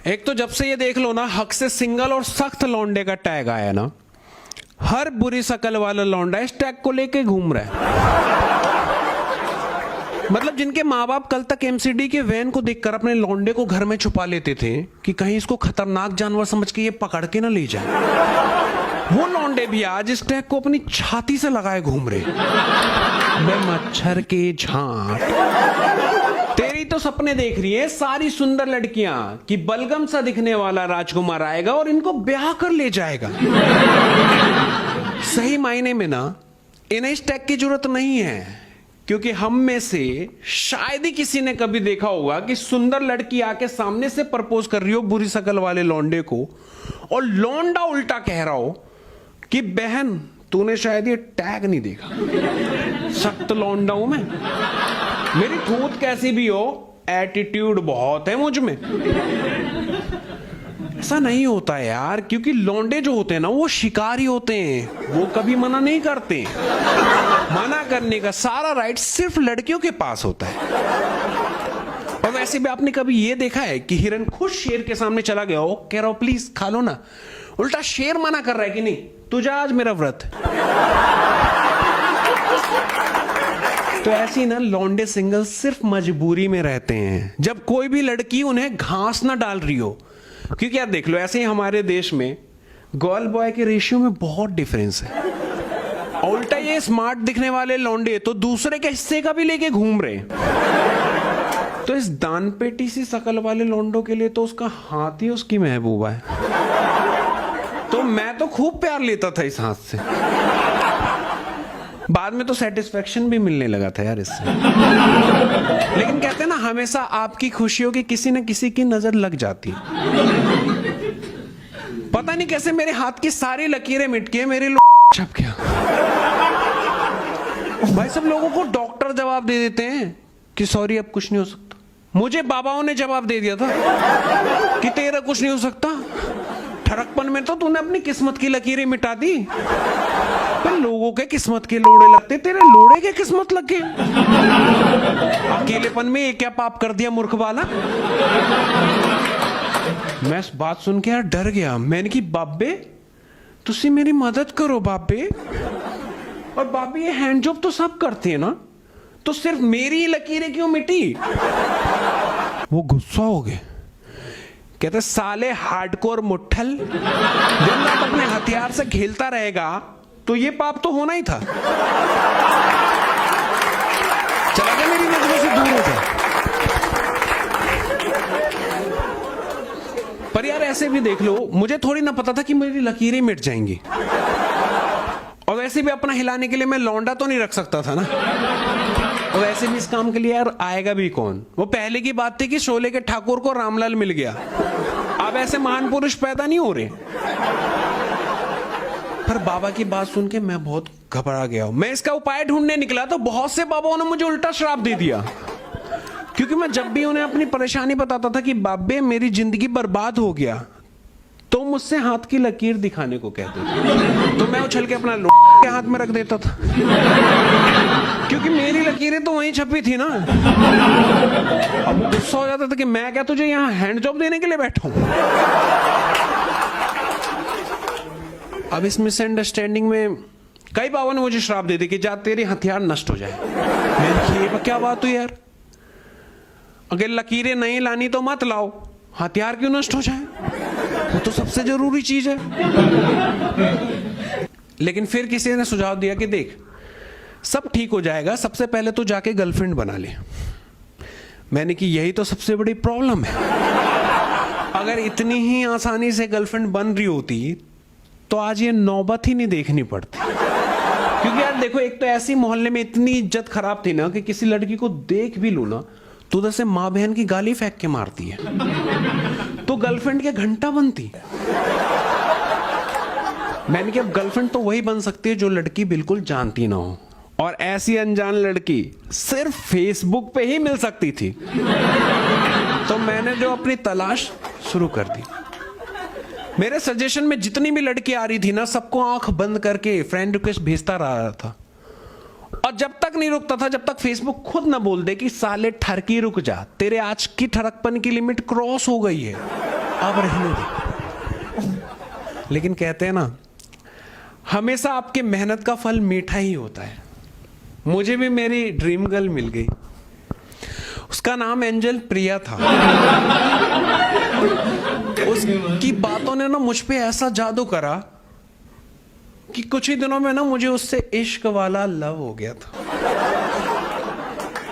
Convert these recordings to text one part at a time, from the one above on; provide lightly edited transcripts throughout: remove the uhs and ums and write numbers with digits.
एक तो जब से ये देख लो ना, हक से सिंगल और सख्त लौंडे का टैग आया ना, हर बुरी शकल वाला लौंडा इस टैग को लेके घूम रहा है। मतलब जिनके माँ बाप कल तक एमसीडी के वैन को देखकर अपने लौंडे को घर में छुपा लेते थे कि कहीं इसको खतरनाक जानवर समझ के ये पकड़ के ना ले जाए, वो लौंडे भी आज इस टैग को अपनी छाती से लगाए घूम रहे। बे मच्छर के झांट, तेरी तो सपने देख रही है सारी सुंदर लड़कियां कि बलगम सा दिखने वाला राजकुमार आएगा और इनको ब्याह कर ले जाएगा। सही मायने में ना इन्हें इस टैग की जरूरत नहीं है, क्योंकि हम में से शायद ही किसी ने कभी देखा होगा कि सुंदर लड़की आके सामने से प्रपोज कर रही हो बुरी शकल वाले लौंडे को, और लौंडा उल्टा कह रहा हो कि बहन तूने शायद ये टैग नहीं देखा, सख्त लौंडा हूं मैं, मेरी ठूठ कैसी भी हो एटीट्यूड बहुत है मुझ में। ऐसा नहीं होता है यार, क्योंकि लौंडे जो होते हैं ना वो शिकारी होते हैं, वो कभी मना नहीं करते। मना करने का सारा राइट सिर्फ लड़कियों के पास होता है। और वैसे भी आपने कभी ये देखा है कि हिरन खुद शेर के सामने चला गया हो, कह रहा हो प्लीज खा लो ना, उल्टा शेर मना कर रहा है कि नहीं तुझे आज मेरा व्रत। तो ऐसी ना लौंडे सिंगल सिर्फ मजबूरी में रहते हैं, जब कोई भी लड़की उन्हें घास ना डाल रही हो। क्योंकि यार देख लो, ऐसे ही हमारे देश में गर्ल बॉय के रेशियो में बहुत डिफरेंस है। उल्टा ये स्मार्ट दिखने वाले लौंडे तो दूसरे के हिस्से का भी लेके घूम रहे। तो इस दान पेटी सी शकल वाले लौंडों के लिए तो उसका हाथ ही उसकी महबूबा है। तो मैं तो खूब प्यार लेता था इस हाथ से, बाद में तो सेटिस्फेक्शन भी मिलने लगा था यार इससे। लेकिन कहते हैं ना, हमेशा आपकी खुशियों की किसी न किसी की नजर लग जाती है। पता नहीं कैसे मेरे हाथ की सारी लकीरें मिट के मेरे छप गया। भाई सब लोगों को डॉक्टर जवाब दे देते हैं कि सॉरी अब कुछ नहीं हो सकता, मुझे बाबाओं ने जवाब दे दिया था कि तेरा कुछ नहीं हो सकता। ठरकपन में तो तूने अपनी किस्मत की लकीरें मिटा दी। पर लोगों के किस्मत के लोड़े लगते, तेरे लोड़े के किस्मत लग गए। अकेलेपन में ये क्या पाप कर दिया मूर्ख वाला। मैं इस बात सुन के यार डर गया। मैंने की बाबे तुसी मेरी मदद करो बाबे। और बाबे ये हैंड जॉब तो सब करते हैं ना, तो सिर्फ मेरी लकीरें क्यों मिटी। वो गुस्सा हो गए, कहते साले हार्डकोर मुट्ठल, दिन रात अपने हथियार से खेलता रहेगा तो ये पाप तो होना ही था। चला गया, मेरी नजरों से दूर हो गया। पर यार ऐसे भी देख लो, मुझे थोड़ी ना पता था कि मेरी लकीरें मिट जाएंगी। और वैसे भी अपना हिलाने के लिए मैं लौंडा तो नहीं रख सकता था ना। और वैसे भी इस काम के लिए यार आएगा भी कौन। वो पहले की बात थी कि शोले के ठाकुर को रामलाल मिल गया, अब ऐसे महान पुरुष पैदा नहीं हो रहे। पर बाबा की बात सुन के मैं बहुत घबरा गया। मैं इसका उपाय ढूंढने निकला तो बहुत से बाबाओं ने मुझे उल्टा श्राप दे दिया, क्योंकि मैं जब भी उन्हें अपनी परेशानी बताता था कि बाबे मेरी जिंदगी बर्बाद हो गया, तो मुझसे हाथ की लकीर दिखाने को कहते थे। तो मैं उछल के अपना के हाथ में रख देता था, क्योंकि मेरी लकीरें तो वहीं छपी थी ना। अब गुस्सा हो जाता था कि मैं क्या तुझे यहाँ हैंड जॉब देने के लिए बैठा हूं। अब इस मिसअंडरस्टैंडिंग में कई बाबा ने मुझे श्राप दे दी कि जा तेरे हथियार नष्ट हो जाए। मैंने क्या बात हुई यार, अगर लकीरें नहीं लानी तो मत लाओ, हथियार क्यों नष्ट हो जाए, वो तो सबसे जरूरी चीज है। लेकिन फिर किसी ने सुझाव दिया कि देख सब ठीक हो जाएगा, सबसे पहले तो जाके गर्लफ्रेंड बना ले। मैंने कि यही तो सबसे बड़ी प्रॉब्लम है। अगर इतनी ही आसानी से गर्लफ्रेंड बन रही होती तो आज ये नौबत ही नहीं देखनी पड़ती। क्योंकि यार देखो, एक तो ऐसी मोहल्ले में इतनी इज्जत खराब थी ना कि किसी लड़की को देख भी लू ना तो उधर से माँ बहन की गाली फेंक के मारती है, तो गर्लफ्रेंड क्या घंटा बनती। मैंने कहा अब गर्लफ्रेंड तो वही बन सकती है जो लड़की बिल्कुल जानती ना हो, और ऐसी अनजान लड़की सिर्फ फेसबुक पे ही मिल सकती थी। तो मैंने जो अपनी तलाश शुरू कर दी। मेरे सजेशन में जितनी भी लड़की आ रही थी ना, सबको आंख बंद करके फ्रेंड रिक्वेस्ट भेजता रहा था, और जब तक नहीं रुकता था जब तक फेसबुक खुद ना बोल दे कि साले ठरकी रुक जा, तेरे आज की ठरकपन की लिमिट क्रॉस हो गई है, अब रहने दे। लेकिन कहते हैं ना, हमेशा आपके मेहनत का फल मीठा ही होता है। मुझे भी मेरी ड्रीम गर्ल मिल गई, उसका नाम एंजल प्रिया था। उसकी बातों ने ना मुझ पे ऐसा जादू करा कि कुछ ही दिनों में ना मुझे उससे इश्क वाला लव हो गया था।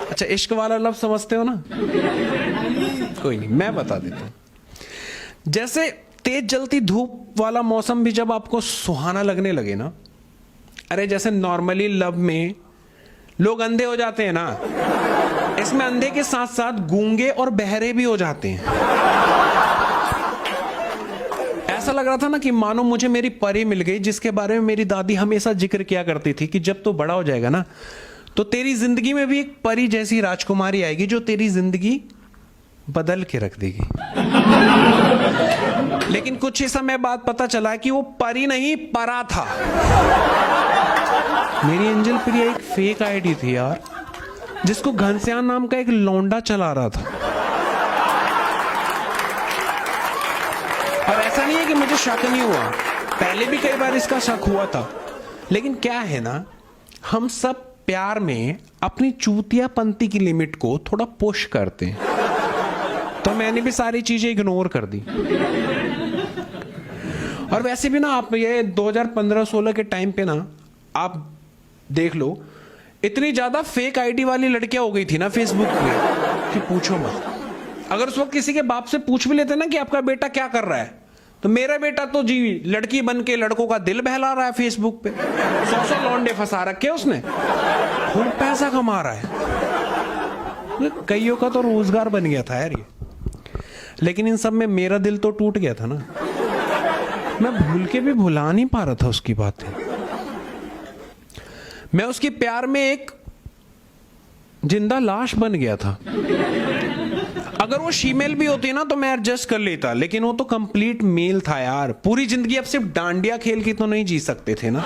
अच्छा, इश्क वाला लव समझते हो ना? कोई नहीं, मैं बता देता हूं। जैसे तेज जलती धूप वाला मौसम भी जब आपको सुहाना लगने लगे ना, अरे जैसे नॉर्मली लव में लोग अंधे हो जाते हैं ना, इसमें अंधे के साथ साथ गूंगे और बहरे भी हो जाते हैं। ऐसा लग रहा था ना कि मानो मुझे मेरी परी मिल गई, जिसके बारे में मेरी दादी हमेशा जिक्र किया करती थी कि जब तू बड़ा हो जाएगा ना तो तेरी जिंदगी में भी एक परी जैसी राजकुमारी आएगी जो तेरी जिंदगी बदल के रख देगी। लेकिन कुछ ही समय बाद पता चला कि वो परी नहीं, परा था। मेरी एंजल प्रिया एक फेक आईडी थी यार, जिसको घनश्याम नाम का एक लौंडा चला रहा था। और ऐसा नहीं है कि मुझे शक नहीं हुआ, पहले भी कई बार इसका शक हुआ था। लेकिन क्या है ना, हम सब प्यार में अपनी चूतियापंती की लिमिट को थोड़ा पुश करते हैं, तो मैंने भी सारी चीजें इग्नोर कर दी। और वैसे भी ना, आप ये 2015-16 के टाइम पे ना आप देख लो, इतनी ज्यादा फेक आईडी वाली लड़कियां हो गई थी ना फेसबुक पे कि पूछो मत। अगर उस वक्त किसी के बाप से पूछ भी लेते ना कि आपका बेटा क्या कर रहा है, तो मेरा बेटा तो जी लड़की बन के लड़कों का दिल बहला रहा है फेसबुक पे, 100 लौंडे फंसा रखे उसने, खूब पैसा कमा रहा है। कईयों का तो रोजगार बन गया था यार ये। लेकिन इन सब में मेरा दिल तो टूट गया था ना, मैं भूल के भी भुला नहीं पा रहा था उसकी बातें। मैं उसकी प्यार में एक जिंदा लाश बन गया था। अगर वो फीमेल भी होती ना तो मैं एडजस्ट कर लेता, लेकिन वो तो कंप्लीट मेल था यार। पूरी जिंदगी अब सिर्फ डांडिया खेल के तो नहीं जी सकते थे ना।